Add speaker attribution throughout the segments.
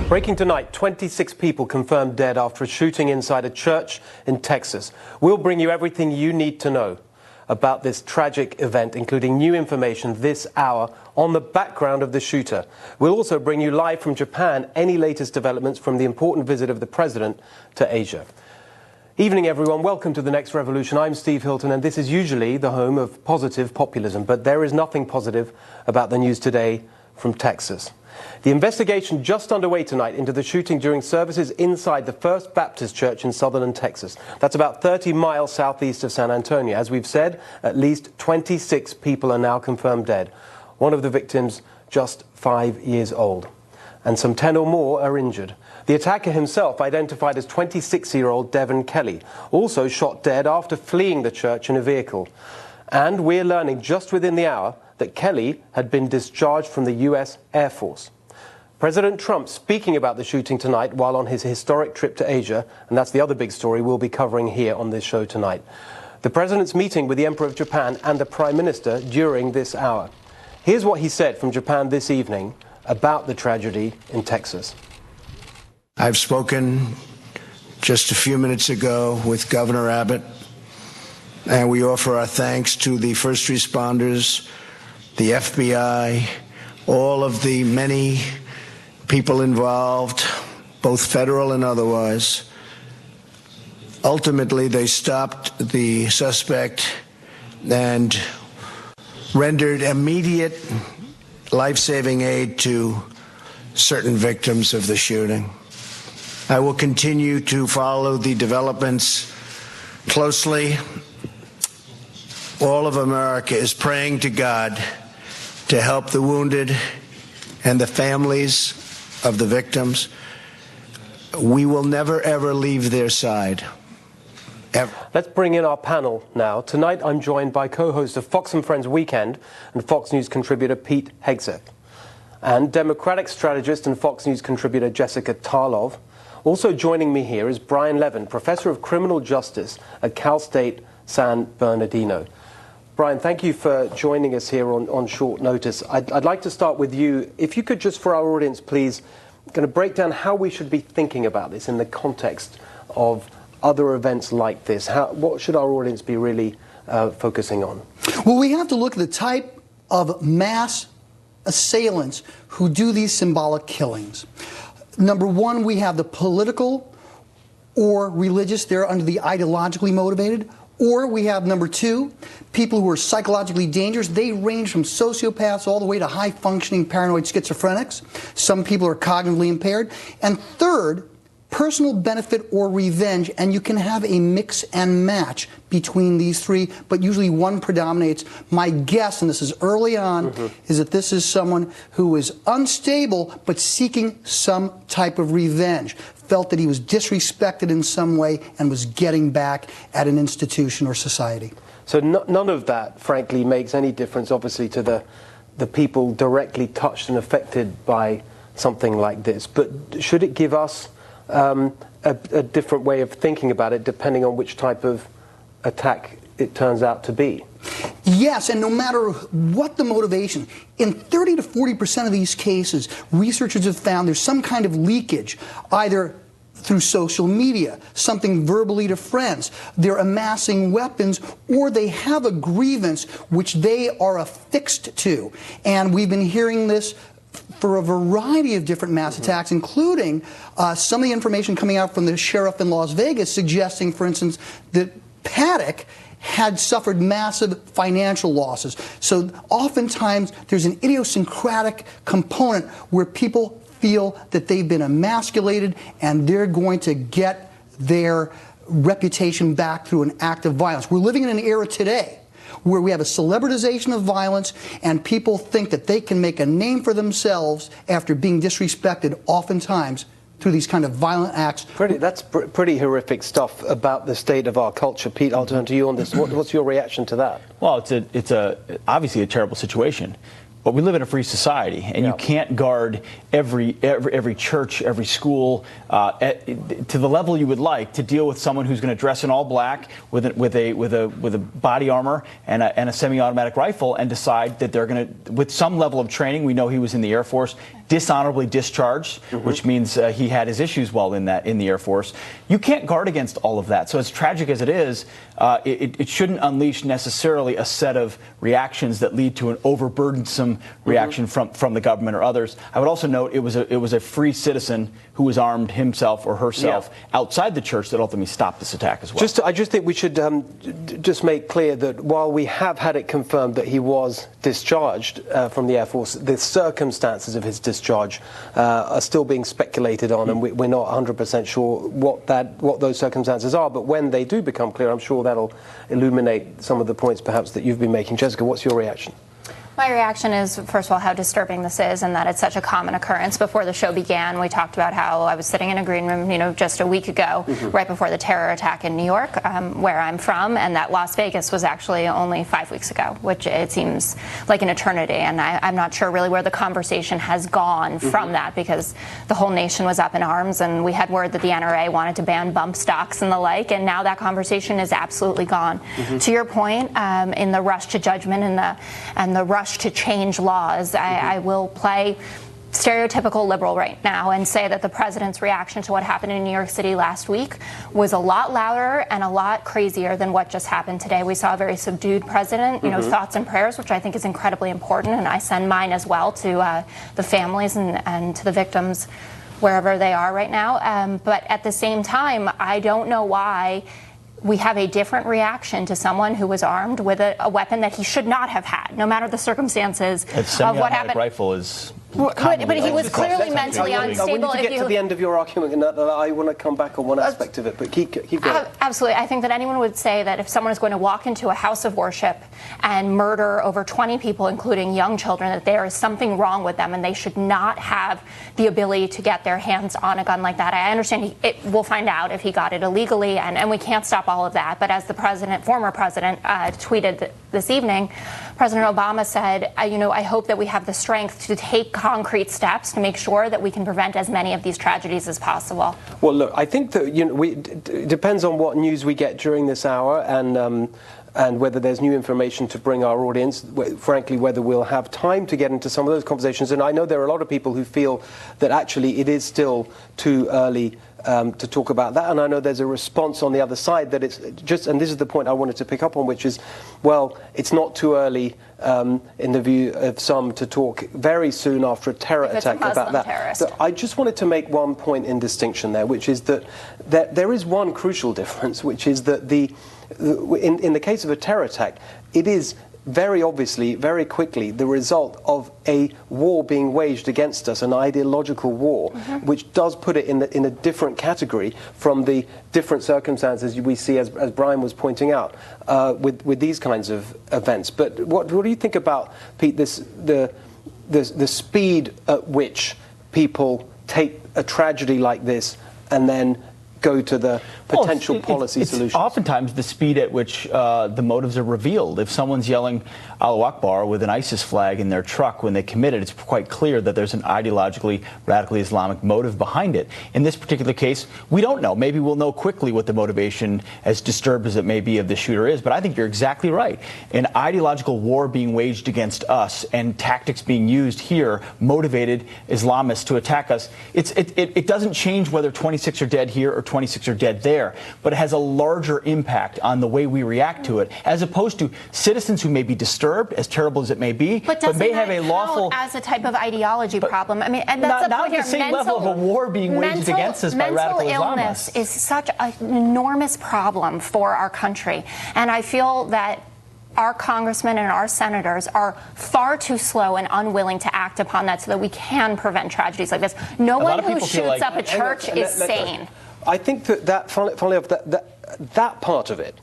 Speaker 1: Breaking tonight, 26 people confirmed dead after a shooting inside a church in Texas. We'll bring you everything you need to know about this tragic event, including new information this hour on the background of the shooter. We'll also bring you live from Japan any latest developments from the important visit of the president to Asia. Evening, everyone. Welcome to The Next Revolution. I'm Steve Hilton, and this is usually the home of positive populism. But there is nothing positive about the news today from Texas. The investigation just underway tonight into the shooting during services inside the First Baptist Church in Sutherland, Texas. That's about 30 miles southeast of San Antonio. As we've said, at least 26 people are now confirmed dead. One of the victims just 5 years old. And some 10 or more are injured. The attacker himself, identified as 26-year-old Devin Kelly, also shot dead after fleeing the church in a vehicle. And we're learning just within the hour that Kelly had been discharged from the U.S. Air Force. President Trump speaking about the shooting tonight while on his historic trip to Asia, and that's the other big story we'll be covering here on this show tonight. The president's meeting with the Emperor of Japan and the Prime Minister during this hour. Here's what he said from Japan this evening about the tragedy in Texas.
Speaker 2: I've spoken just a few minutes ago with Governor Abbott, and we offer our thanks to the first responders, the FBI, all of the many people involved, both federal and otherwise. Ultimately, they stopped the suspect and rendered immediate life-saving aid to certain victims of the shooting. I will continue to follow the developments closely. All of America is praying to God to help the wounded and the families of the victims. We will never, ever leave their side. Ever.
Speaker 1: Let's bring in our panel now. Tonight I'm joined by co-host of Fox & Friends Weekend and Fox News contributor Pete Hegseth, and Democratic strategist and Fox News contributor Jessica Tarlov. Also joining me here is Brian Levin, professor of criminal justice at Cal State San Bernardino. Brian, thank you for joining us here on short notice. I'd like to start with you. If you could just, for our audience, please, going to break down how we should be thinking about this in the context of other events like this. What should our audience be really focusing on?
Speaker 3: Well, we have to look at the type of mass assailants who do these symbolic killings. Number one, we have the political or religious. They're under the ideologically motivated. Or we have number two, people who are psychologically dangerous. They range from sociopaths all the way to high-functioning paranoid schizophrenics. Some people are cognitively impaired. And third, personal benefit or revenge, and you can have a mix and match between these three, but usually one predominates. My guess, and this is early on, is that this is someone who is unstable but seeking some type of revenge, felt that he was disrespected in some way and was getting back at an institution or society.
Speaker 1: So none of that, frankly, makes any difference, obviously, to the people directly touched and affected by something like this. But should it give us a different way of thinking about it, depending on which type of attack it turns out to be?
Speaker 3: Yes, and no matter what the motivation, in 30 to 40% of these cases, researchers have found there's some kind of leakage, either through social media, something verbally to friends, they're amassing weapons, or they have a grievance which they are affixed to. And we've been hearing this for a variety of different mass attacks, including some of the information coming out from the sheriff in Las Vegas suggesting, for instance, that Paddock had suffered massive financial losses. So oftentimes there's an idiosyncratic component where people feel that they've been emasculated and they're going to get their reputation back through an act of violence. We're living in an era today where we have a celebritization of violence and people think that they can make a name for themselves after being disrespected oftentimes through these kind of violent acts.
Speaker 1: That's pretty horrific stuff about the state of our culture. Pete, I'll turn to you on this. What's your reaction to that?
Speaker 4: Well, it's obviously a terrible situation. but we live in a free society, and you can't guard every church, every school to the level you would like to deal with someone who's going to dress in all black with a body armor and a semi-automatic rifle and decide that they're going to, with some level of training, we know he was in the Air Force, dishonorably discharged, which means he had his issues while in the Air Force. You can't guard against all of that. So as tragic as it is, it shouldn't unleash necessarily a set of reactions that lead to an overburdensome reaction from the government or others. I would also note it was a free citizen who was armed himself or herself outside the church that ultimately stopped this attack as well.
Speaker 1: I just think we should just make clear that while we have had it confirmed that he was discharged from the Air Force, the circumstances of his discharge are still being speculated on, and we're not 100% sure what those circumstances are. But when they do become clear, I'm sure that'll illuminate some of the points perhaps that you've been making. Jessica, what's your reaction?
Speaker 5: My reaction is, first of all, how disturbing this is and that it's such a common occurrence. Before the show began, we talked about how I was sitting in a green room, just a week ago, right before the terror attack in New York, where I'm from, and that Las Vegas was actually only 5 weeks ago, which it seems like an eternity. And I'm not sure really where the conversation has gone from that, because the whole nation was up in arms, and we had word that the NRA wanted to ban bump stocks and the like, and now that conversation is absolutely gone. To your point, in the rush to judgment and the rush to change laws, I will play stereotypical liberal right now and say that the president's reaction to what happened in New York City last week was a lot louder and a lot crazier than what just happened today. We saw a very subdued president, thoughts and prayers, which I think is incredibly important, and I send mine as well to the families and to the victims wherever they are right now. But at the same time, I don't know why we have a different reaction to someone who was armed with a weapon that he should not have had, no matter the circumstances of what happened.
Speaker 4: Rifle is.
Speaker 5: But he was clearly mentally unstable.
Speaker 1: When you get to the end of your argument, I want to come back on one aspect of it, but keep going.
Speaker 5: Absolutely. I think that anyone would say that if someone is going to walk into a house of worship and murder over 20 people, including young children, that there is something wrong with them and they should not have the ability to get their hands on a gun like that. I understand we'll find out if he got it illegally, and we can't stop all of that. But as the former president, tweeted this evening, President Obama said, I hope that we have the strength to take concrete steps to make sure that we can prevent as many of these tragedies as possible. Well,
Speaker 1: look, I think that it depends on what news we get during this hour and whether there's new information to bring our audience, frankly, whether we'll have time to get into some of those conversations. And I know there are a lot of people who feel that actually it is still too early to talk about that, and I know there's a response on the other side that it's just, and this is the point I wanted to pick up on, which is, well, it's not too early in the view of some to talk very soon after a terror attack about that. So I just wanted to make one point in distinction there, which is that there is one crucial difference, which is that in the case of a terror attack, it is very obviously, very quickly, the result of a war being waged against us, an ideological war, which does put it in a different category from the different circumstances we see, as Brian was pointing out, with these kinds of events. But what do you think about, Pete, the speed at which people take a tragedy like this and then go to the potential policy solutions?
Speaker 4: Oftentimes the speed at which the motives are revealed. If someone's yelling Allahu Akbar with an ISIS flag in their truck when they commit it, it's quite clear that there's an ideologically radically Islamic motive behind it. In this particular case, we don't know. Maybe we'll know quickly what the motivation, as disturbed as it may be, of the shooter is. But I think you're exactly right. An ideological war being waged against us and tactics being used here motivated Islamists to attack us. It doesn't change whether 26 are dead here or 26 are dead there, but it has a larger impact on the way we react to it, as opposed to citizens who may be disturbed, as terrible as it may be, but may have a lawful
Speaker 5: as a type of ideology problem. I mean, and that's the point here.
Speaker 4: Not the same level of a war being waged against us by radical Islamists.
Speaker 5: Mental illness is such an enormous problem for our country, and I feel that our congressmen and our senators are far too slow and unwilling to act upon that so that we can prevent tragedies like this. No one who shoots up a church is sane.
Speaker 1: I think that funnily enough, that part of it,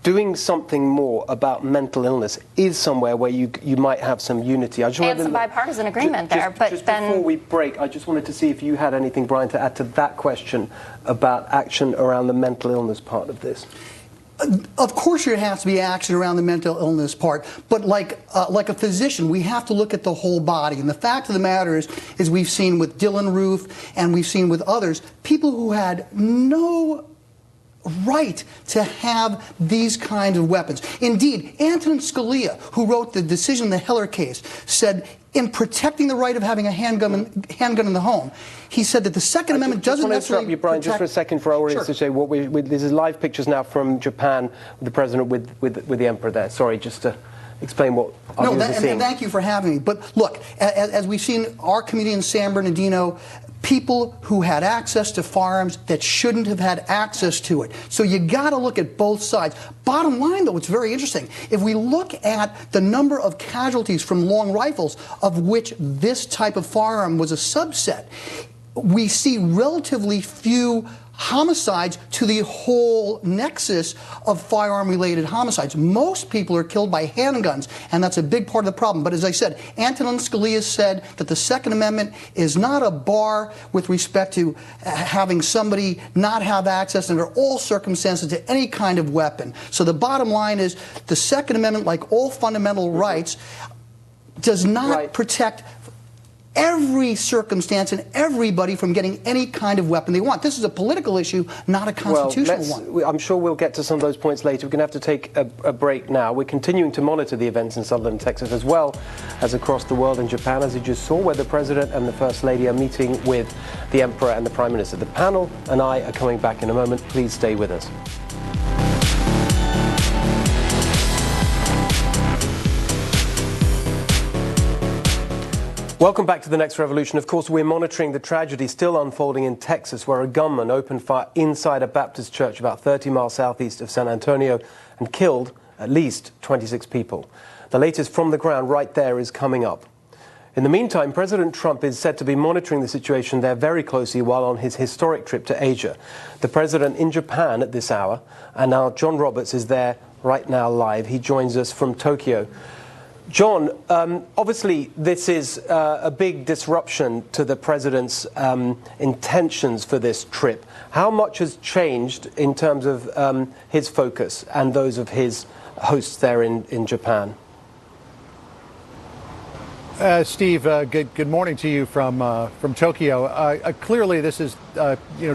Speaker 1: doing something more about mental illness, is somewhere where you might have some unity. I just
Speaker 5: and some bipartisan agreement there. But
Speaker 1: just before we break, I just wanted to see if you had anything, Brian, to add to that question about action around the mental illness part of this.
Speaker 3: Of course, there has to be action around the mental illness part, but like a physician, we have to look at the whole body. And the fact of the matter is we've seen with Dylan Roof and we've seen with others, people who had no right to have these kinds of weapons. Indeed, Antonin Scalia, who wrote the decision in the Heller case, said in protecting the right of having a handgun in the home, he said that the Second Amendment doesn't necessarily
Speaker 1: interrupt you, Brian, just for a second for our audience to say this is live pictures now from Japan with the president with the emperor there. Sorry, just to explain what our viewers are seeing.
Speaker 3: And thank you for having me. But look, as we've seen our community in San Bernardino, people who had access to firearms that shouldn't have had access to it. So you got to look at both sides. Bottom line, though, it's very interesting. If we look at the number of casualties from long rifles, of which this type of firearm was a subset, we see relatively few homicides to the whole nexus of firearm-related homicides. Most people are killed by handguns, and that's a big part of the problem. But as I said, Antonin Scalia said that the Second Amendment is not a bar with respect to having somebody not have access under all circumstances to any kind of weapon. So the bottom line is the Second Amendment, like all fundamental rights, does not protect every circumstance and everybody from getting any kind of weapon they want. This is a political issue, not a constitutional one.
Speaker 1: I'm sure we'll get to some of those points later. We're going to have to take a break now. We're continuing to monitor the events in Sutherland, Texas, as well as across the world in Japan, as you just saw, where the President and the First Lady are meeting with the Emperor and the Prime Minister. The panel and I are coming back in a moment. Please stay with us. Welcome back to The Next Revolution. Of course, we're monitoring the tragedy still unfolding in Texas, where a gunman opened fire inside a Baptist church about 30 miles southeast of San Antonio and killed at least 26 people. The latest from the ground right there is coming up. In the meantime, President Trump is said to be monitoring the situation there very closely while on his historic trip to Asia. The president in Japan at this hour, and now John Roberts is there right now live. He joins us from Tokyo. John, obviously this is a big disruption to the president's intentions for this trip. How much has changed in terms of his focus and those of his hosts there in Japan?
Speaker 6: Steve, good morning to you from Tokyo. Clearly, this has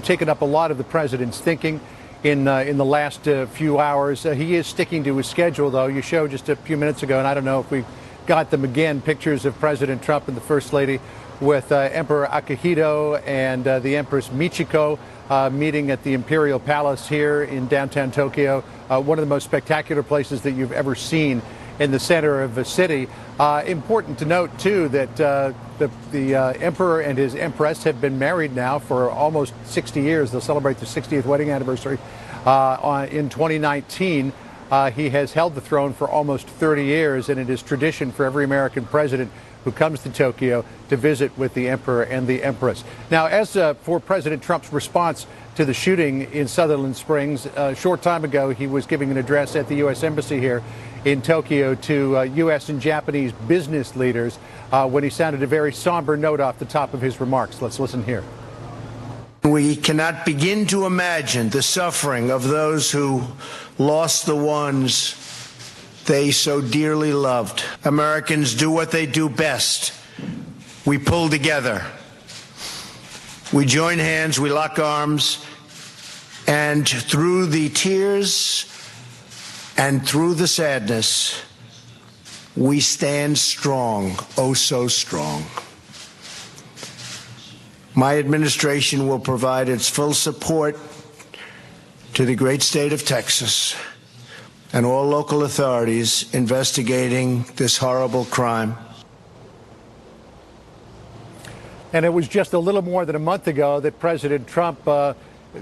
Speaker 6: taken up a lot of the president's thinking in the last few hours. He is sticking to his schedule, though. You showed just a few minutes ago, and I don't know if we got them again, pictures of President Trump and the First Lady with Emperor Akihito and the Empress Michiko meeting at the Imperial Palace here in downtown Tokyo, one of the most spectacular places that you've ever seen in the center of a city. Important to note, too, that the Emperor and his Empress have been married now for almost 60 years. They'll celebrate their 60th wedding anniversary in 2019. He has held the throne for almost 30 years, and it is tradition for every American president who comes to Tokyo to visit with the Emperor and the Empress. Now, as for President Trump's response to the shooting in Sutherland Springs, a short time ago, he was giving an address at the U.S. Embassy here in Tokyo to U.S. and Japanese business leaders when he sounded a very somber note off the top of his remarks. Let's listen here.
Speaker 2: We cannot begin to imagine the suffering of those who lost the ones they so dearly loved. Americans do what they do best. We pull together. We join hands, we lock arms, and through the tears and through the sadness, we stand strong, oh so strong. My administration will provide its full support to the great state of Texas and all local authorities investigating this horrible crime.
Speaker 6: And it was just a little more than a month ago that President Trump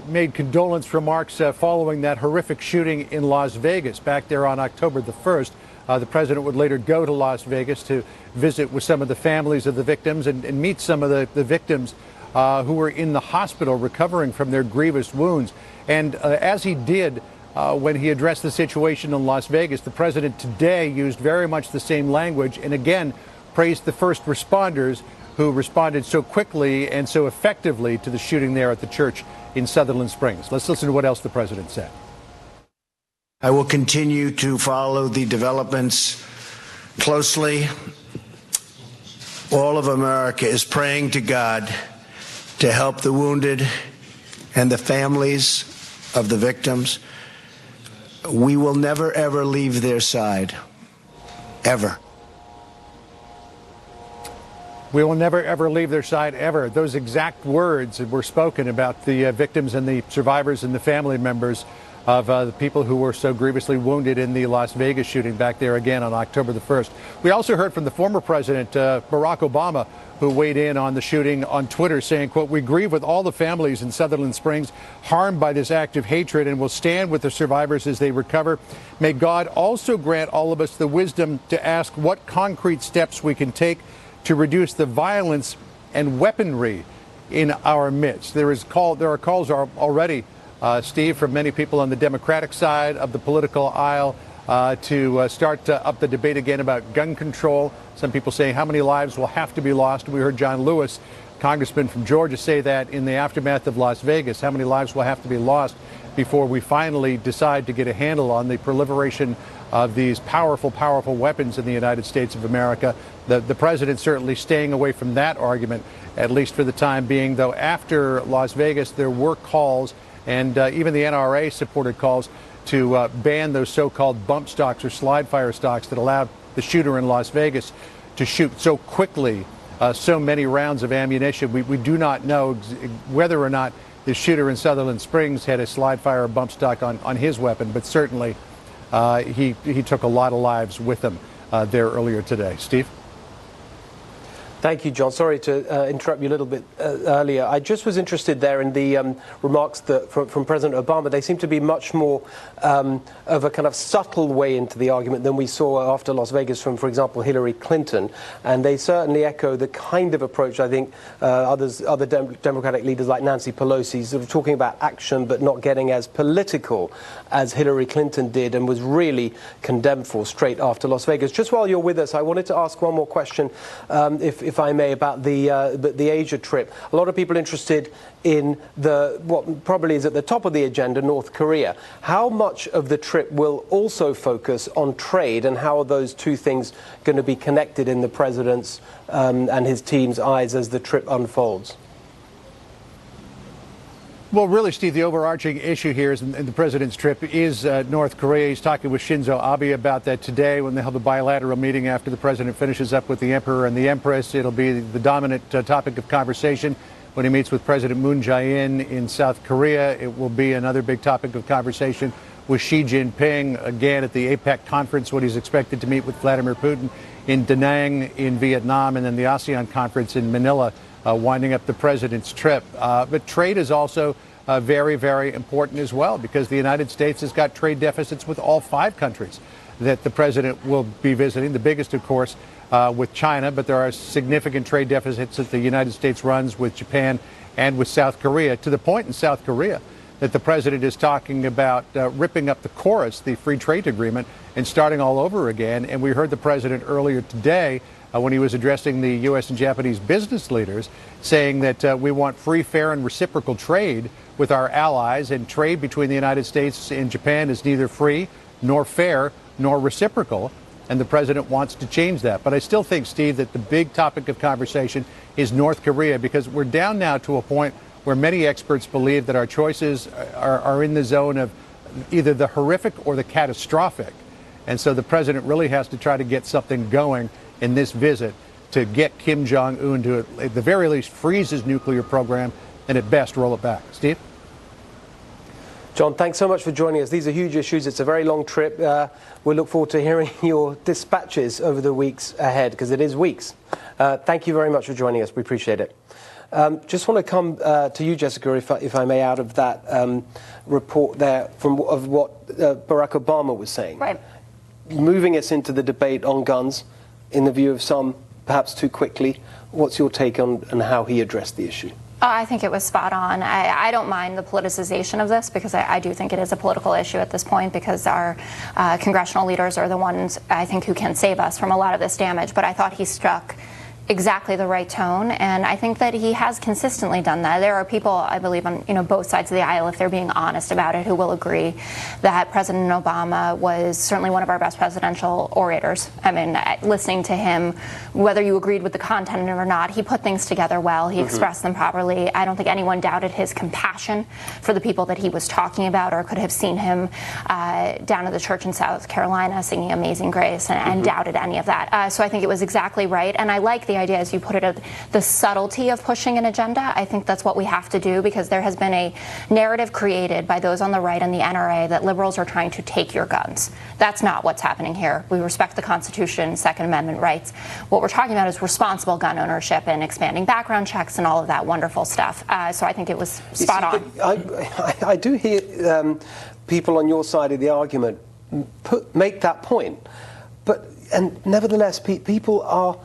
Speaker 6: made condolence remarks following that horrific shooting in Las Vegas back there on October the 1st. The president would later go to Las Vegas to visit with some of the families of the victims and meet some of the victims who were in the hospital recovering from their grievous wounds. And as he did when he addressed the situation in Las Vegas, the president today used very much the same language and again praised the first responders who responded so quickly and so effectively to the shooting there at the church in Sutherland Springs. Let's listen to what else the president said.
Speaker 2: I will continue to follow the developments closely. All of America is praying to God to help the wounded and the families of the victims. We will never, ever leave their side, ever.
Speaker 6: We will never, ever leave their side, ever. Those exact words were spoken about the victims and the survivors and the family members of the people who were so grievously wounded in the Las Vegas shooting back there again on October the 1st. We also heard from the former president, Barack Obama, who weighed in on the shooting on Twitter, saying, quote, "We grieve with all the families in Sutherland Springs harmed by this act of hatred and will stand with the survivors as they recover. May God also grant all of us the wisdom to ask what concrete steps we can take to reduce the violence and weaponry in our midst." There are calls already, Steve, from many people on the Democratic side of the political aisle to start up the debate again about gun control. Some people saying how many lives will have to be lost. We heard John Lewis, congressman from Georgia, say that in the aftermath of Las Vegas, how many lives will have to be lost before we finally decide to get a handle on the proliferation of these powerful, powerful weapons in the United States of America. The president certainly staying away from that argument, at least for the time being, though after Las Vegas there were calls, and even the NRA supported calls to ban those so-called bump stocks or slide fire stocks that allowed the shooter in Las Vegas to shoot so quickly so many rounds of ammunition. We do not know whether or not the shooter in Sutherland Springs had a slide fire or bump stock on his weapon, but certainly he took a lot of lives with him there earlier today. Steve?
Speaker 1: Thank you, John. Sorry to interrupt you a little bit earlier. I just was interested there in the remarks from President Obama. They seem to be much more of a kind of subtle way into the argument than we saw after Las Vegas from, for example, Hillary Clinton. And they certainly echo the kind of approach, I think, other Democratic leaders like Nancy Pelosi, sort of talking about action but not getting as political as Hillary Clinton did and was really condemned for straight after Las Vegas. Just while you're with us, I wanted to ask one more question, if I may, about the Asia trip. A lot of people interested in what probably is at the top of the agenda, North Korea. How much of the trip will also focus on trade, and how are those two things going to be connected in the president's and his team's eyes as the trip unfolds?
Speaker 6: Well, really, Steve, the overarching issue here in the president's trip is North Korea. He's talking with Shinzo Abe about that today when they have a bilateral meeting after the president finishes up with the emperor and the empress. It'll be the dominant topic of conversation when he meets with President Moon Jae-in in South Korea. It will be another big topic of conversation with Xi Jinping, again at the APEC conference when he's expected to meet with Vladimir Putin in Da Nang in Vietnam, and then the ASEAN conference in Manila, winding up the president's trip. But trade is also very, very important as well, because the United States has got trade deficits with all 5 countries that the president will be visiting. The biggest, of course, with China, but there are significant trade deficits that the United States runs with Japan and with South Korea, to the point in South Korea that the president is talking about ripping up the chorus, the free trade agreement, and starting all over again. And we heard the president earlier today when he was addressing the U.S. and Japanese business leaders, saying that we want free, fair, and reciprocal trade with our allies, and trade between the United States and Japan is neither free nor fair nor reciprocal, and the president wants to change that. But I still think, Steve, that the big topic of conversation is North Korea, because we're down now to a point where many experts believe that our choices are in the zone of either the horrific or the catastrophic. And so the president really has to try to get something going in this visit to get Kim Jong-un to, at the very least, freeze his nuclear program and at best roll it back. Steve?
Speaker 1: John, thanks so much for joining us. These are huge issues. It's a very long trip. We look forward to hearing your dispatches over the weeks ahead, because it is weeks. Thank you very much for joining us. We appreciate it. Just want to come to you, Jessica, if I may, out of that report there of what Barack Obama was saying.
Speaker 5: Right.
Speaker 1: Moving us into the debate on guns, in the view of some, perhaps too quickly. What's your take on how he addressed the issue?
Speaker 5: I think it was spot on. I don't mind the politicization of this, because I do think it is a political issue at this point, because our congressional leaders are the ones, I think, who can save us from a lot of this damage. But I thought he struck exactly the right tone, and I think that he has consistently done that. There are people, I believe, on both sides of the aisle, if they're being honest about it, who will agree that President Obama was certainly one of our best presidential orators. I mean, listening to him, whether you agreed with the content or not, he put things together well. He expressed them properly. I don't think anyone doubted his compassion for the people that he was talking about, or could have seen him down at the church in South Carolina singing Amazing Grace and doubted any of that. So I think it was exactly right, and I like the idea, as you put it, the subtlety of pushing an agenda. I think that's what we have to do, because there has been a narrative created by those on the right and the NRA that liberals are trying to take your guns. That's not what's happening here. We respect the Constitution, Second Amendment rights. What we're talking about is responsible gun ownership and expanding background checks and all of that wonderful stuff. So I think it was spot on.
Speaker 1: I do hear people on your side of the argument make that point, and nevertheless, people are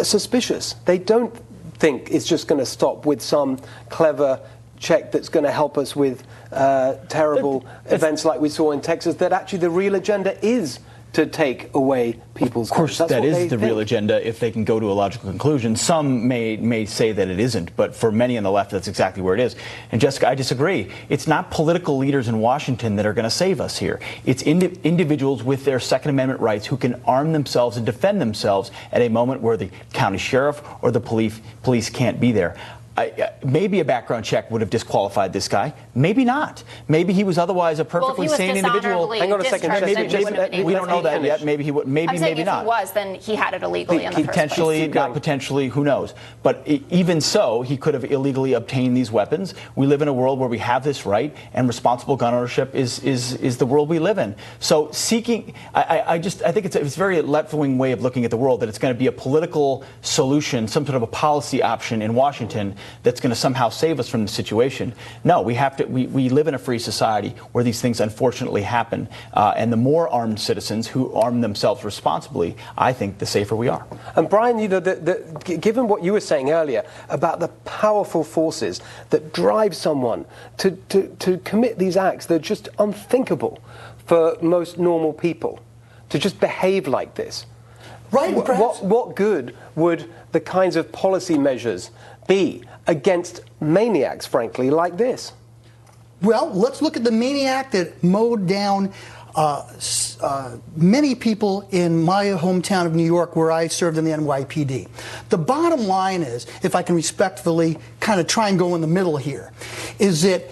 Speaker 1: suspicious. They don't think it's just going to stop with some clever check that's going to help us with terrible events like we saw in Texas, that actually the real agenda is to take away people's guns.
Speaker 4: Of course, that is the real agenda if they can go to a logical conclusion. Some may say that it isn't, but for many on the left, that's exactly where it is. And Jessica, I disagree. It's not political leaders in Washington that are going to save us here. It's individuals with their Second Amendment rights who can arm themselves and defend themselves at a moment where the county sheriff or the police can't be there. Maybe a background check would have disqualified this guy. Maybe not. Maybe he was otherwise a perfectly sane individual.
Speaker 1: Hang on a second.
Speaker 4: We don't know that yet. Maybe he would. Maybe not.
Speaker 5: If he was, then he had it illegally in the first place.
Speaker 4: Potentially, not potentially. Who knows? But even so, he could have illegally obtained these weapons. We live in a world where we have this right, and responsible gun ownership is the world we live in. So seeking, I think it's a very left-wing way of looking at the world, that it's going to be a political solution, some sort of a policy option in Washington that's going to somehow save us from the situation. No, we have to. We live in a free society where these things unfortunately happen, and the more armed citizens who arm themselves responsibly, I think the safer we are.
Speaker 1: And Brian, given what you were saying earlier about the powerful forces that drive someone to commit these acts that are just unthinkable for most normal people, to just behave like this.
Speaker 3: Right.
Speaker 1: What good would the kinds of policy measures be against maniacs, frankly, like this?
Speaker 3: Well, let's look at the maniac that mowed down many people in my hometown of New York, where I served in the NYPD. The bottom line is, if I can respectfully kind of try and go in the middle here, is that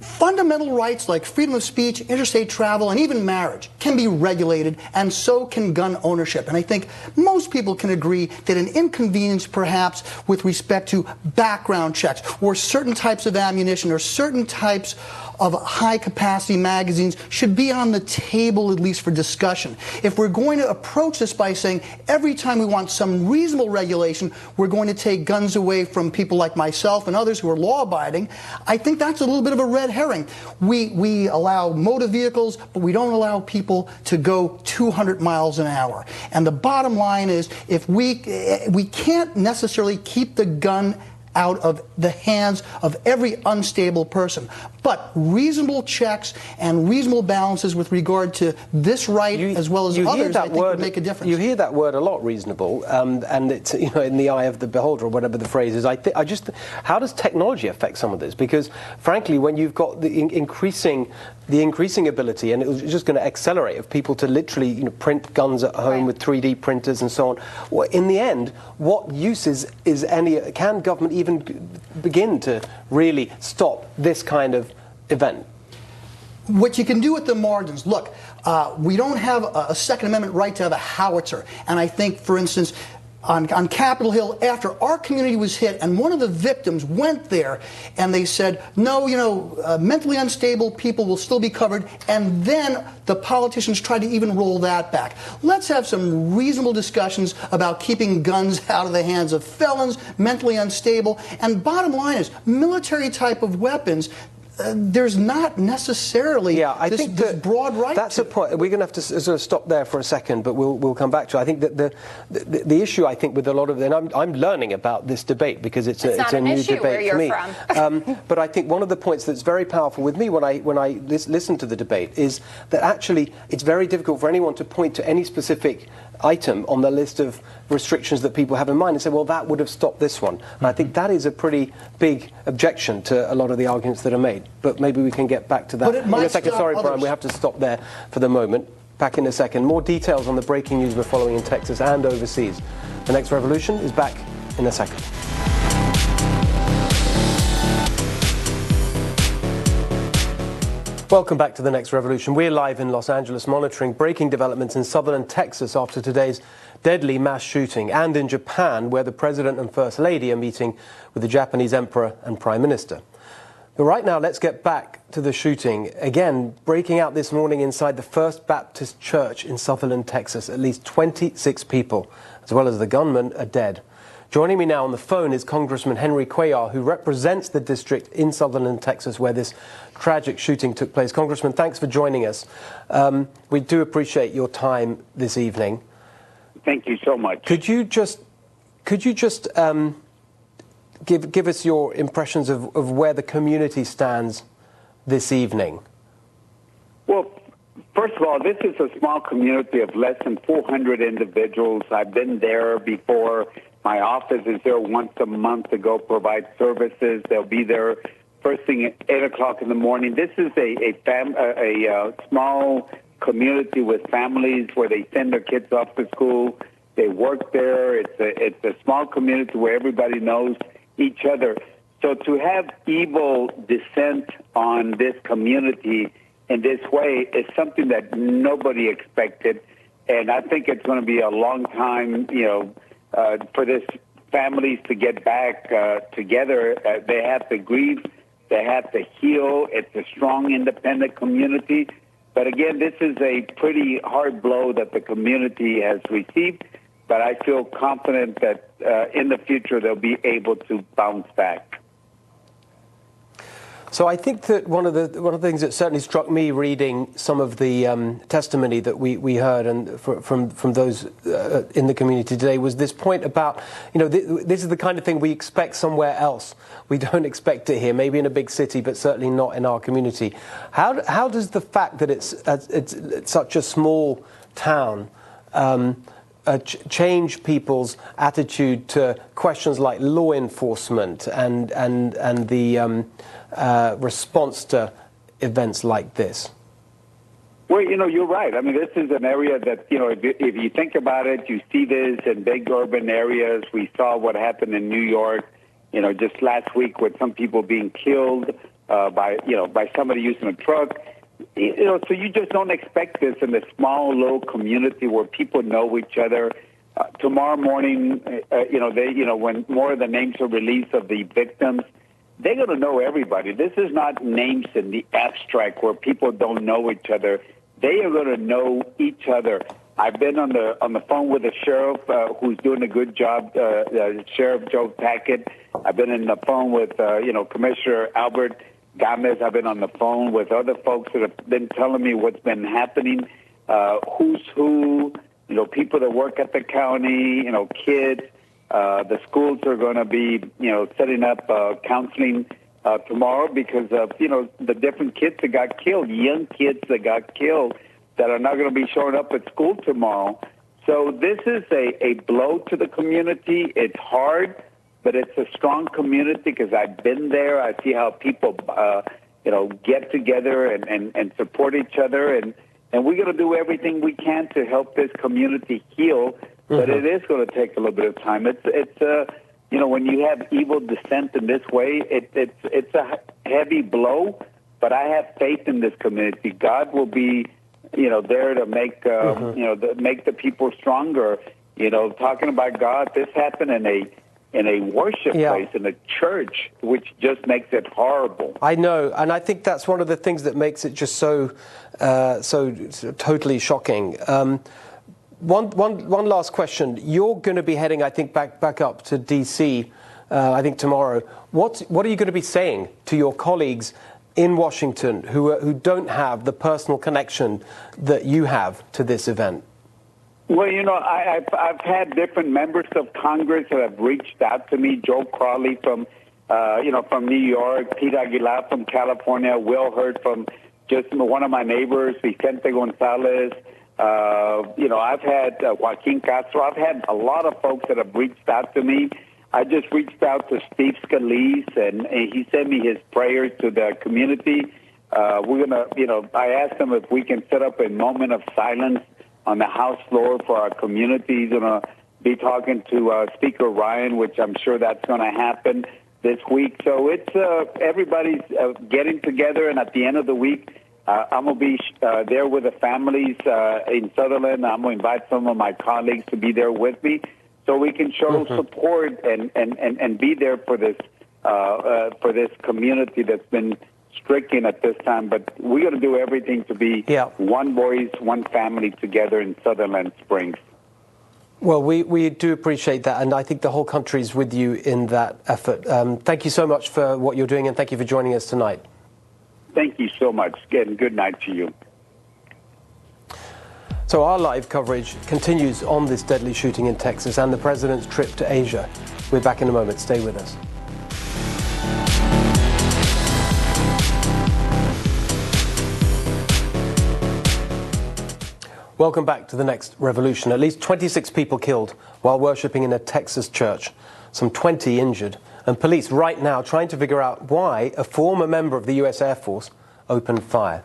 Speaker 3: fundamental rights like freedom of speech, interstate travel, and even marriage can be regulated, and so can gun ownership. And I think most people can agree that an inconvenience, perhaps, with respect to background checks or certain types of ammunition or certain types of high-capacity magazines should be on the table, at least for discussion. If we're going to approach this by saying every time we want some reasonable regulation, we're going to take guns away from people like myself and others who are law-abiding, I think that's a little bit of a red herring. We allow motor vehicles, but we don't allow people to go 200 miles an hour. And the bottom line is, if we can't necessarily keep the gun out of the hands of every unstable person, but reasonable checks and reasonable balances with regard to this right as well as others, I think would make a difference.
Speaker 1: You hear that word a lot, reasonable, and it's in the eye of the beholder, or whatever the phrase is. How does technology affect some of this? Because frankly, when you've got the increasing ability, and it's just going to accelerate, of people to literally print guns at home with 3D printers and so on. Well, in the end, what use can government even begin to really stop this kind of event?
Speaker 3: What you can do at the margins, look, we don't have a Second Amendment right to have a howitzer. And I think, for instance, on Capitol Hill, after our community was hit, and one of the victims went there, and they said, no, mentally unstable people will still be covered, and then the politicians tried to even roll that back. Let's have some reasonable discussions about keeping guns out of the hands of felons, mentally unstable, and bottom line is, military type of weapons, there's not necessarily this broad right.
Speaker 1: That's a point. We're going to have to sort of stop there for a second, but we'll come back to it. I think that the issue, I think, with a lot of, and I'm learning about this debate because it's a new debate for me. But I think one of the points that's very powerful with me when I listen to the debate is that actually it's very difficult for anyone to point to any specific item on the list of restrictions that people have in mind and say, well, that would have stopped this one. And I think that is a pretty big objection to a lot of the arguments that are made. But maybe we can get back to that in a second. Sorry, Brian, we have to stop there for the moment. Back in a second. More details on the breaking news we're following in Texas and overseas. The Next Revolution is back in a second. Welcome back to The Next Revolution. We're live in Los Angeles monitoring breaking developments in southern Texas after today's deadly mass shooting, and in Japan, where the President and First Lady are meeting with the Japanese Emperor and Prime Minister. But right now, let's get back to the shooting. Again, breaking out this morning inside the First Baptist Church in Sutherland, Texas. At least 26 people, as well as the gunman, are dead. Joining me now on the phone is Congressman Henry Cuellar, who represents the district in Sutherland, Texas, where this tragic shooting took place. Congressman, thanks for joining us. We do appreciate your time this evening.
Speaker 7: Thank you so much.
Speaker 1: Could you just give us your impressions of where the community stands this evening?
Speaker 7: Well, first of all, this is a small community of less than 400 individuals. I've been there before. My office is there once a month to go provide services. They'll be there first thing at 8 o'clock in the morning. This is a small community with families where they send their kids off to school. They work there. It's a small community where everybody knows each other. So to have evil descent on this community in this way is something that nobody expected. And I think it's going to be a long time, for this families to get back together. They have to grieve. They have to heal. It's a strong, independent community. But again, this is a pretty hard blow that the community has received. But I feel confident that in the future they'll be able to bounce back.
Speaker 1: So I think that one of the things that certainly struck me reading some of the testimony that we heard and from those in the community today was this point about, this is the kind of thing we expect somewhere else. We don't expect it here, maybe in a big city, but certainly not in our community. How does the fact that it's such a small town change people's attitude to questions like law enforcement and the response to events like this?
Speaker 7: Well, you're right. I mean, this is an area that, if you think about it, you see this in big urban areas. We saw what happened in New York, just last week with some people being killed by somebody using a truck. So you just don't expect this in a small, low community where people know each other. Tomorrow morning, when more of the names are released of the victims, they're going to know everybody. This is not names in the abstract where people don't know each other. They are going to know each other. I've been on the phone with the sheriff who's doing a good job, Sheriff Joe Tackett. I've been on the phone with, Commissioner Albert Gomez. I've been on the phone with other folks that have been telling me what's been happening, who's who, people that work at the county, kids. The schools are going to be, setting up counseling tomorrow because of, the different kids that got killed, young kids that got killed that are not going to be showing up at school tomorrow. So this is a blow to the community. It's hard, but it's a strong community because I've been there. I see how people, get together and support each other. And we're going to do everything we can to help this community heal. But it is going to take a little bit of time. It's when you have evil descent in this way, it's a heavy blow. But I have faith in this community. God will be, there to make make the people stronger. Talking about God, this happened in a worship place, in a church, which just makes it horrible.
Speaker 1: I know, and I think that's one of the things that makes it just so totally shocking. One last question. You're going to be heading, I think, back up to D.C., I think tomorrow. What are you going to be saying to your colleagues in Washington who don't have the personal connection that you have to this event?
Speaker 7: Well, I've had different members of Congress that have reached out to me. Joe Crowley from New York, Pete Aguilar from California, Will Hurd from just one of my neighbors, Vicente Gonzalez, I've had Joaquin Castro. I've had a lot of folks that have reached out to me. I just reached out to Steve Scalise, and he sent me his prayers to the community. We're going to, I asked him if we can set up a moment of silence on the House floor for our community. He's going to be talking to Speaker Ryan, which I'm sure that's going to happen this week. So it's everybody's getting together, and at the end of the week, I'm going to be there with the families in Sutherland. I'm going to invite some of my colleagues to be there with me so we can show support and be there for this community that's been stricken at this time. But we're going to do everything to be one voice, one family together in Sutherland Springs.
Speaker 1: Well, we do appreciate that, and I think the whole country is with you in that effort. Thank you so much for what you're doing, and thank you for joining us tonight.
Speaker 7: Thank you so much. Again, good night to you.
Speaker 1: So our live coverage continues on this deadly shooting in Texas and the president's trip to Asia. We're back in a moment. Stay with us. Welcome back to the next revolution. At least 26 people killed while worshipping in a Texas church, some 20 injured, and police right now trying to figure out why a former member of the U.S. Air Force opened fire.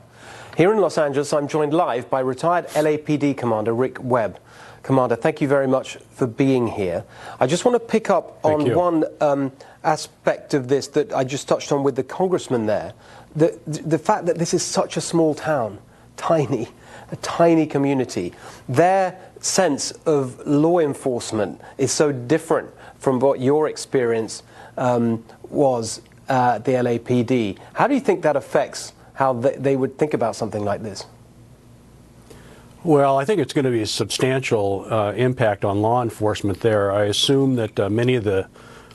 Speaker 1: Here in Los Angeles, I'm joined live by retired LAPD Commander Rick Webb. Commander, thank you very much for being here. I just want to pick up on one aspect of this that I just touched on with the congressman there. The fact that this is such a small town, a tiny community. Their sense of law enforcement is so different from what your experience was at the LAPD. How do you think that affects how they would think about something like this?
Speaker 8: Well, I think it's going to be a substantial impact on law enforcement there. I assume that many of the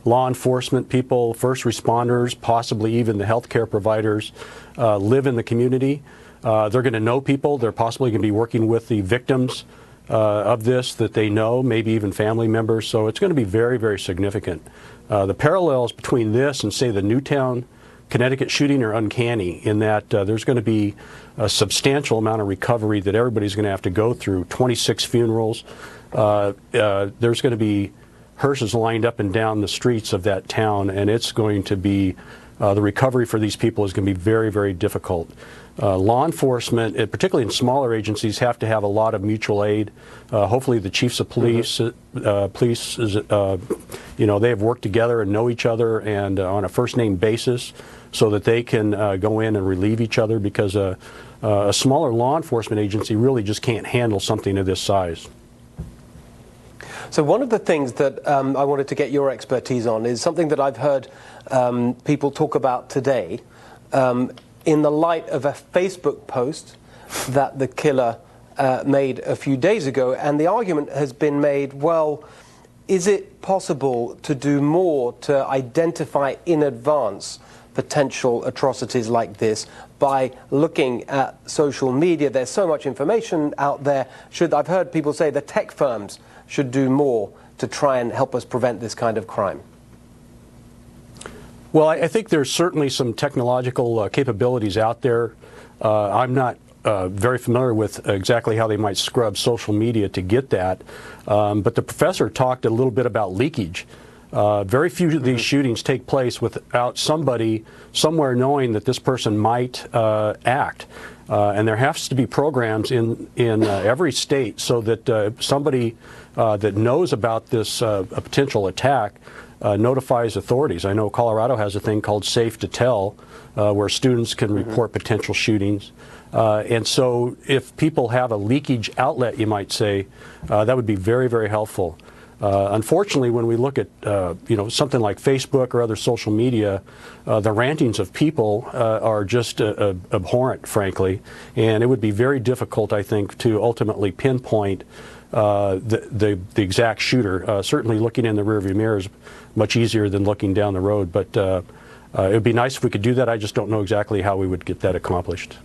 Speaker 8: law enforcement people, first responders, possibly even the healthcare providers, live in the community. They're going to know people. They're possibly going to be working with the victims of this that they know, maybe even family members. So it's going to be very, very significant. The parallels between this and, say, the Newtown, Connecticut shooting are uncanny in that there's going to be a substantial amount of recovery that everybody's going to have to go through. 26 funerals. There's going to be hearses lined up and down the streets of that town, and it's going to be the recovery for these people is going to be very, very difficult. Law enforcement, particularly in smaller agencies, have to have a lot of mutual aid. Hopefully the chiefs of police, they have worked together and know each other and on a first-name basis so that they can go in and relieve each other, because a smaller law enforcement agency really just can't handle something of this size.
Speaker 1: So one of the things that I wanted to get your expertise on is something that I've heard people talk about today in the light of a Facebook post that the killer made a few days ago. And the argument has been made, well, is it possible to do more to identify in advance potential atrocities like this by looking at social media? There's so much information out there. I've heard people say the tech firms should do more to try and help us prevent this kind of crime.
Speaker 8: Well, I think there's certainly some technological capabilities out there. I'm not very familiar with exactly how they might scrub social media to get that, but the professor talked a little bit about leakage. Very few of these shootings take place without somebody somewhere knowing that this person might act. And there has to be programs in every state so that somebody that knows about this a potential attack notifies authorities. I know Colorado has a thing called Safe to Tell, where students can report potential shootings. And so if people have a leakage outlet, you might say, that would be very, very helpful. Unfortunately, when we look at something like Facebook or other social media, the rantings of people are just abhorrent, frankly, and it would be very difficult, I think, to ultimately pinpoint the exact shooter. Certainly, looking in the rearview mirror is much easier than looking down the road, but it would be nice if we could do that. I just don't know exactly how we would get that accomplished.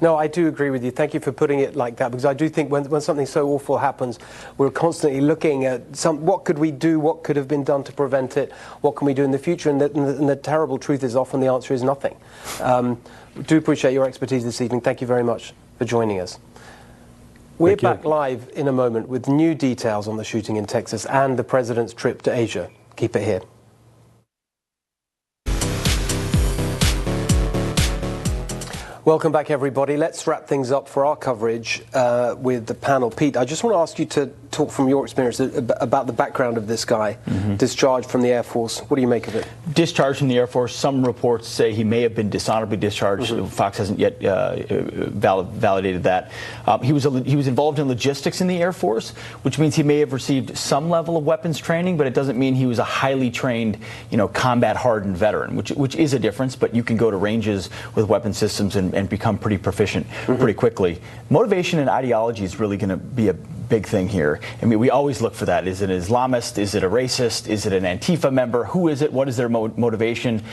Speaker 1: No, I do agree with you. Thank you for putting it like that, because I do think when something so awful happens, we're constantly looking at what could we do, what could have been done to prevent it, what can we do in the future, and the terrible truth is often the answer is nothing. Do appreciate your expertise this evening. Thank you very much for joining us. We're back live in a moment with new details on the shooting in Texas and the president's trip to Asia. Keep it here. Welcome back, everybody. Let's wrap things up for our coverage with the panel. Pete, I just want to ask you to talk from your experience about the background of this guy, discharged from the Air Force. What do you make of it?
Speaker 4: Discharged from the Air Force. Some reports say he may have been dishonorably discharged. Fox hasn't yet validated that. He was involved in logistics in the Air Force, which means he may have received some level of weapons training, but it doesn't mean he was a highly trained, combat-hardened veteran, which is a difference. But you can go to ranges with weapon systems and become pretty proficient pretty quickly. Motivation and ideology is really going to be a big thing here. I mean, we always look for that. Is it an Islamist? Is it a racist? Is it an Antifa member? Who is it? What is their motivation?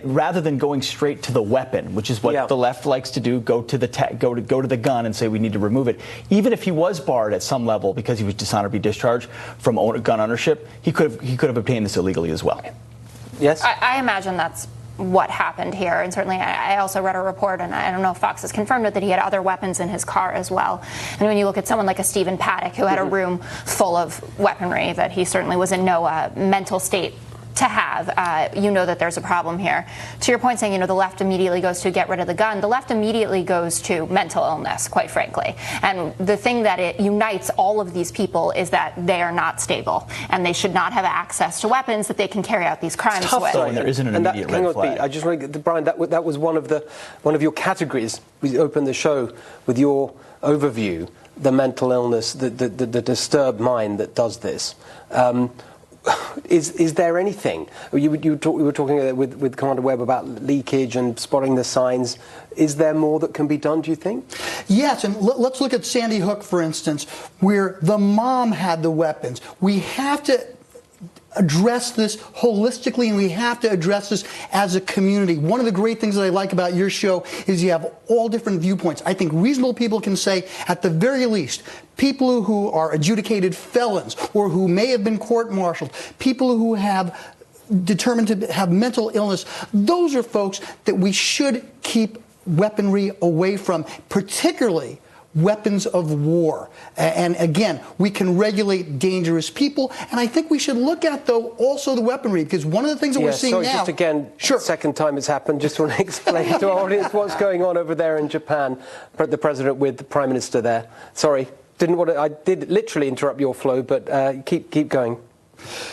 Speaker 4: Rather than going straight to the weapon, which is what the left likes to do, go to the gun and say we need to remove it. Even if he was barred at some level because he was dishonorably discharged from gun ownership, he could have obtained this illegally as well.
Speaker 1: Yes,
Speaker 5: I imagine that's what happened here, and certainly I also read a report, and I don't know if Fox has confirmed it, that he had other weapons in his car as well. And when you look at someone like a Stephen Paddock, who had a room full of weaponry that he certainly was in no mental state to have, you know that there's a problem here. To your point saying, the left immediately goes to get rid of the gun, the left immediately goes to mental illness, quite frankly. And the thing that it unites all of these people is that they are not stable, and they should not have access to weapons that they can carry out these crimes with.
Speaker 4: And there isn't an immediate red flag.
Speaker 1: I just want to get, Brian, that was one of your categories. We opened the show with your overview, the mental illness, the disturbed mind that does this. Is there anything? We were talking with Commander Webb about leakage and spotting the signs. Is there more that can be done, do you think?
Speaker 3: Yes, and let's look at Sandy Hook, for instance, where the mom had the weapons. We have to address this holistically, and we have to address this as a community. One of the great things that I like about your show is you have all different viewpoints. I think reasonable people can say, at the very least, people who are adjudicated felons or who may have been court-martialed, people who have determined to have mental illness, those are folks that we should keep weaponry away from, particularly weapons of war. And again, we can regulate dangerous people, and I think we should look at, though, also the weaponry, because one of the things that we're seeing now...
Speaker 1: Just again, second time it's happened, just want to explain to our audience what's going on over there in Japan, the president with the prime minister there. Sorry, I did literally interrupt your flow, but keep going.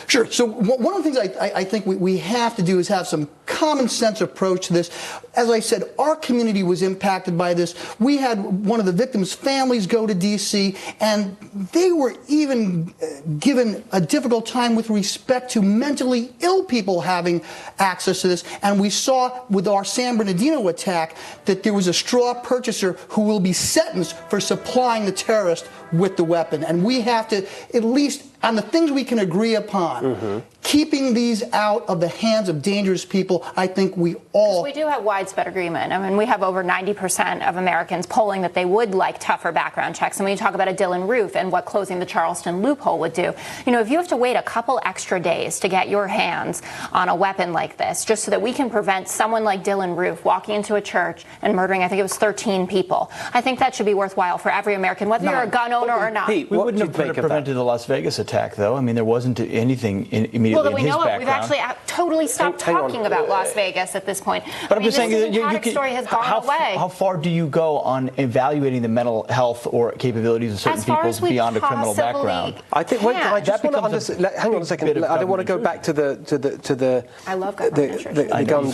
Speaker 3: Sure. So one of the things I think we have to do is have some common sense approach to this. As I said, our community was impacted by this. We had one of the victims' families go to D.C., and they were even given a difficult time with respect to mentally ill people having access to this. And we saw with our San Bernardino attack that there was a straw purchaser who will be sentenced for supplying the terrorist with the weapon. And we have to, at least on the things we can agree upon, keeping these out of the hands of dangerous people, I think we all...
Speaker 5: We do have widespread agreement. I mean, we have over 90% of Americans polling that they would like tougher background checks. And when you talk about a Dylan Roof and what closing the Charleston loophole would do, if you have to wait a couple extra days to get your hands on a weapon like this, just so that we can prevent someone like Dylan Roof walking into a church and murdering, I think it was 13 people, I think that should be worthwhile for every American, whether you're a gun owner or not.
Speaker 1: Pete,
Speaker 4: we wouldn't have prevented the Las Vegas attack, though. I mean, there wasn't anything immediately
Speaker 5: well, that we
Speaker 4: in his
Speaker 5: know
Speaker 4: background.
Speaker 5: We've actually totally stopped talking about Las Vegas at this point.
Speaker 4: But I'm just saying that
Speaker 5: the story has gone away.
Speaker 4: How far do you go on evaluating the mental health or capabilities of certain people beyond a criminal background?
Speaker 1: I think. Wait, I just want to understand. Hang on a second. I don't want to go back to the.
Speaker 5: I love government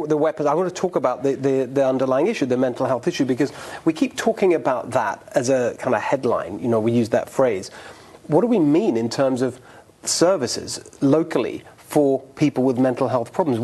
Speaker 1: the weapons. I want to talk about the underlying issue, the mental health issue, because we keep talking about that as a kind of headline. We use that phrase. What do we mean in terms of services locally for people with mental health problems?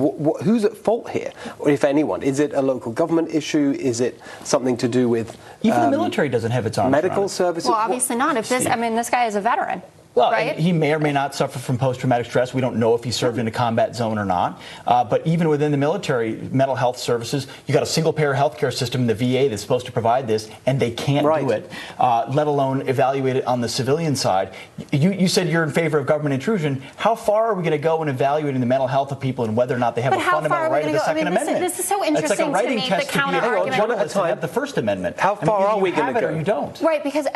Speaker 1: Who's at fault here, or if anyone? Is it a local government issue? Is it something to do with
Speaker 4: even the military doesn't have its arms
Speaker 1: medical
Speaker 4: around it.
Speaker 1: services?
Speaker 5: Well, obviously not. If this, this guy is a veteran.
Speaker 4: Well,
Speaker 5: right?
Speaker 4: he may or may not suffer from post-traumatic stress. We don't know if he served in a combat zone or not. But even within the military mental health services, you got a single-payer healthcare system in the VA that's supposed to provide this, and they can't do it, let alone evaluate it on the civilian side. You said you're in favor of government intrusion. How far are we going to go in evaluating the mental health of people and whether or not they have a fundamental right of the Second Amendment?
Speaker 5: This is so interesting
Speaker 4: it's like a writing
Speaker 5: to me,
Speaker 4: test
Speaker 5: the
Speaker 4: to be
Speaker 5: counter-argument.
Speaker 4: one at a time. Have the First Amendment.
Speaker 1: How far are we going to go?
Speaker 4: Or you don't.
Speaker 5: Right, because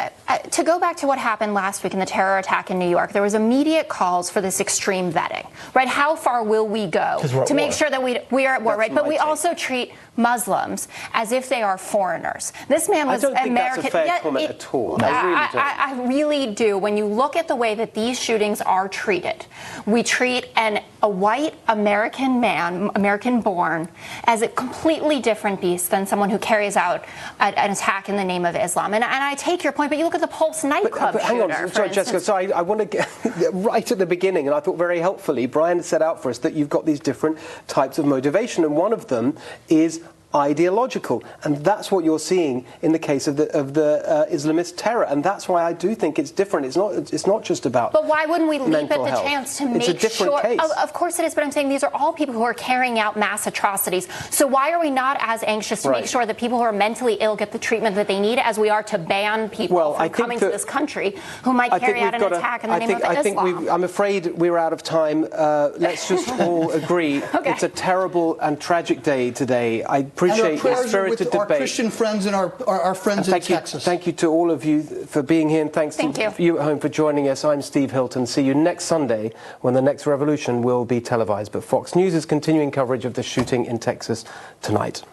Speaker 5: to go back to what happened last week in the terror attack in New York, there was immediate calls for this extreme vetting. Right, how far will we go to make sure that we are at war? Right, but we also treat Muslims as if they are foreigners. This man was American.
Speaker 1: I don't think that's a fair comment at all.
Speaker 5: I really do. When you look at the way that these shootings are treated, we treat a white American man, American-born, as a completely different beast than someone who carries out an attack in the name of Islam. And I take your point, but you look at the Pulse nightclub
Speaker 1: but hang
Speaker 5: shooter,
Speaker 1: on, sorry, Jessica. So I want to get right at the beginning, and I thought very helpfully, Brian set out for us that you've got these different types of motivation, and one of them is ideological, and that's what you're seeing in the case of the Islamist terror, and that's why I do think it's different. It's not just about.
Speaker 5: But why wouldn't we leap at the
Speaker 1: health.
Speaker 5: chance to
Speaker 1: it's
Speaker 5: make
Speaker 1: a different
Speaker 5: sure?
Speaker 1: Case.
Speaker 5: Of course it is, but I'm saying these are all people who are carrying out mass atrocities. So why are we not as anxious to make sure that people who are mentally ill get the treatment that they need, as we are to ban people from coming to this country who might carry out an attack in the name of Islam?
Speaker 1: I'm afraid we're out of time. Let's just all agree it's a terrible and tragic day today. I appreciate the spirited
Speaker 3: with
Speaker 1: debate.
Speaker 3: Our Christian friends and our friends in Texas.
Speaker 1: Thank you to all of you for being here, and thanks to you at home for joining us. I'm Steve Hilton. See you next Sunday when the next revolution will be televised. But Fox News is continuing coverage of the shooting in Texas tonight.